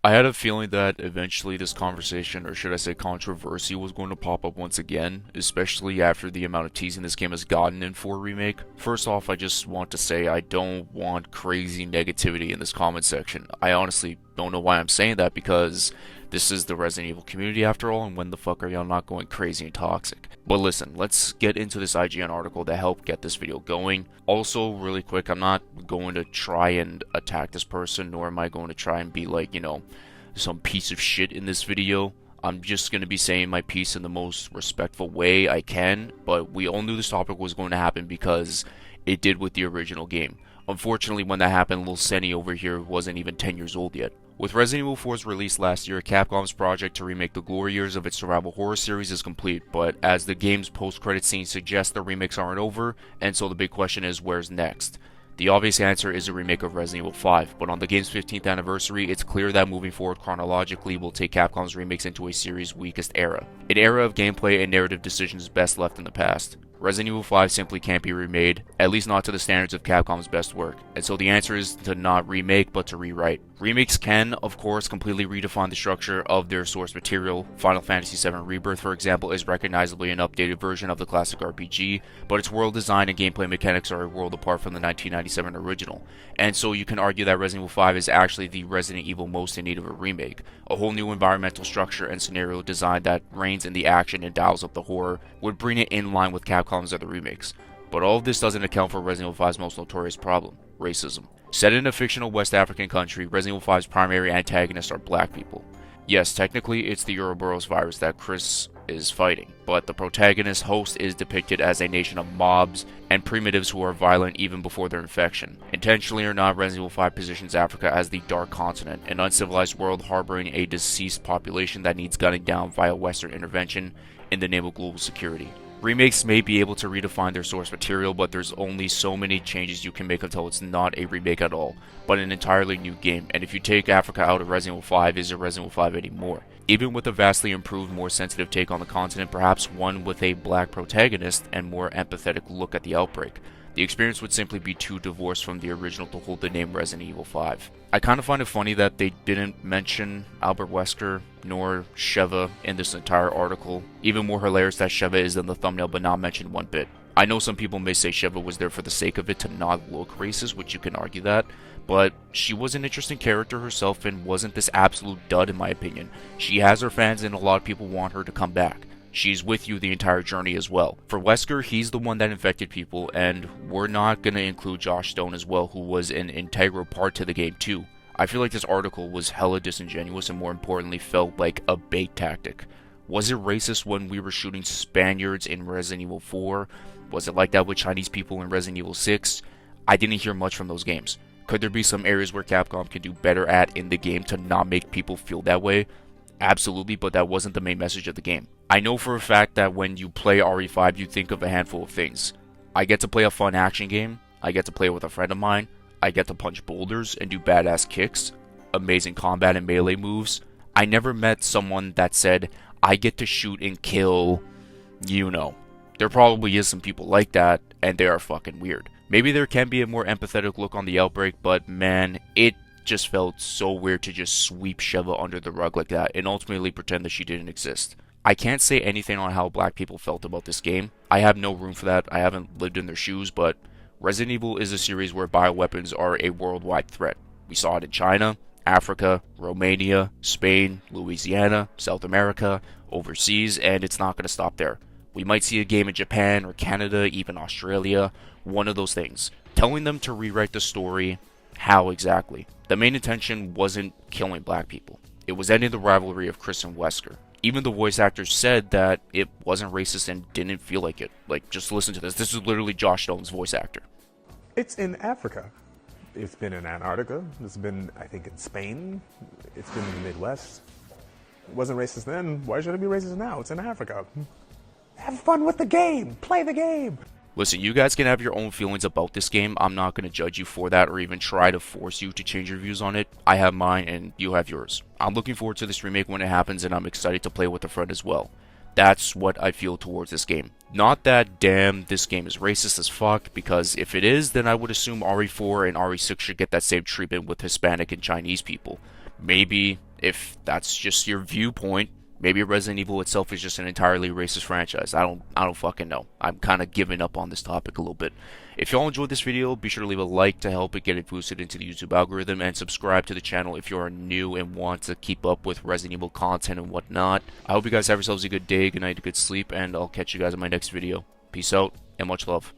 I had a feeling that eventually this conversation, or should I say controversy, was going to pop up once again, especially after the amount of teasing this game has gotten in for Remake. First off, I just want to say I don't want crazy negativity in this comment section. I honestly don't know why I'm saying that because this is the Resident Evil community after all, and when the fuck are y'all not going crazy and toxic? But listen, let's get into this IGN article that helped get this video going. Also, really quick, I'm not going to try and attack this person, nor am I going to try and be like, some piece of shit in this video. I'm just going to be saying my piece in the most respectful way I can, but we all knew this topic was going to happen because it did with the original game. Unfortunately, when that happened, little Senny over here wasn't even 10 years old yet. With Resident Evil 4's release last year, Capcom's project to remake the glory years of its survival horror series is complete, but as the game's post-credit scene suggests, the remakes aren't over, and so the big question is, where's next? The obvious answer is a remake of Resident Evil 5, but on the game's 15th anniversary, it's clear that moving forward chronologically will take Capcom's remakes into a series' weakest era. An era of gameplay and narrative decisions best left in the past. Resident Evil 5 simply can't be remade, at least not to the standards of Capcom's best work, and so the answer is to not remake but to rewrite. Remakes can, of course, completely redefine the structure of their source material. Final Fantasy VII Rebirth, for example, is recognizably an updated version of the classic RPG, but its world design and gameplay mechanics are a world apart from the 1997 original, and so you can argue that Resident Evil 5 is actually the Resident Evil most in need of a remake. A whole new environmental structure and scenario design that reins in the action and dials up the horror would bring it in line with Capcom's other remakes. But all of this doesn't account for Resident Evil 5's most notorious problem: racism. Set in a fictional West African country, Resident Evil 5's primary antagonists are black people. Yes, technically it's the Ouroboros virus that Chris is fighting, but the protagonist host is depicted as a nation of mobs and primitives who are violent even before their infection. Intentionally or not, Resident Evil 5 positions Africa as the Dark Continent, an uncivilized world harboring a deceased population that needs gunning down via Western intervention in the name of global security. Remakes may be able to redefine their source material, but there's only so many changes you can make until it's not a remake at all, but an entirely new game, and if you take Africa out of Resident Evil 5, is it Resident Evil 5 anymore? Even with a vastly improved, more sensitive take on the continent, perhaps one with a black protagonist and more empathetic look at the outbreak, the experience would simply be too divorced from the original to hold the name Resident Evil 5. I kind of find it funny that they didn't mention Albert Wesker nor Sheva in this entire article. Even more hilarious that Sheva is in the thumbnail but not mentioned one bit. I know some people may say Sheva was there for the sake of it to not look racist, which you can argue that, but she was an interesting character herself and wasn't this absolute dud in my opinion. She has her fans and a lot of people want her to come back. She's with you the entire journey as well. For Wesker, he's the one that infected people, and we're not going to include Josh Stone as well, who was an integral part to the game too. I feel like this article was hella disingenuous and more importantly felt like a bait tactic. Was it racist when we were shooting Spaniards in Resident Evil 4? Was it like that with Chinese people in Resident Evil 6? I didn't hear much from those games. Could there be some areas where Capcom can do better at in the game to not make people feel that way? Absolutely, but that wasn't the main message of the game. I know for a fact that when you play RE5, you think of a handful of things. I get to play a fun action game, I get to play with a friend of mine, I get to punch boulders and do badass kicks, amazing combat and melee moves. I never met someone that said, I get to shoot and kill, There probably is some people like that, and they are fucking weird. Maybe there can be a more empathetic look on the outbreak, but man, it just felt so weird to just sweep Sheva under the rug like that and ultimately pretend that she didn't exist. I can't say anything on how black people felt about this game. I have no room for that. I haven't lived in their shoes, but Resident Evil is a series where bioweapons are a worldwide threat. We saw it in China, Africa, Romania, Spain, Louisiana, South America, overseas, and it's not going to stop there. We might see a game in Japan or Canada, even Australia, one of those things. Telling them to rewrite the story, how exactly? The main intention wasn't killing black people. It was ending the rivalry of Chris and Wesker. Even the voice actors said that it wasn't racist and didn't feel like it. Like, just listen to this. This is literally Josh Stone's voice actor. It's in Africa. It's been in Antarctica. It's been, I think, in Spain. It's been in the Midwest. It wasn't racist then. Why should it be racist now? It's in Africa. Have fun with the game. Play the game. Listen, you guys can have your own feelings about this game. I'm not going to judge you for that or even try to force you to change your views on it. I have mine and you have yours. I'm looking forward to this remake when it happens and I'm excited to play with a friend as well. That's what I feel towards this game. Not that, damn, this game is racist as fuck, because if it is, then I would assume RE4 and RE6 should get that same treatment with Hispanic and Chinese people. Maybe if that's just your viewpoint, maybe Resident Evil itself is just an entirely racist franchise. I don't fucking know. I'm kind of giving up on this topic a little bit. If y'all enjoyed this video, be sure to leave a like to help it get it boosted into the YouTube algorithm, and subscribe to the channel if you are new and want to keep up with Resident Evil content and whatnot. I hope you guys have yourselves a good day, good night, good sleep, and I'll catch you guys in my next video. Peace out, and much love.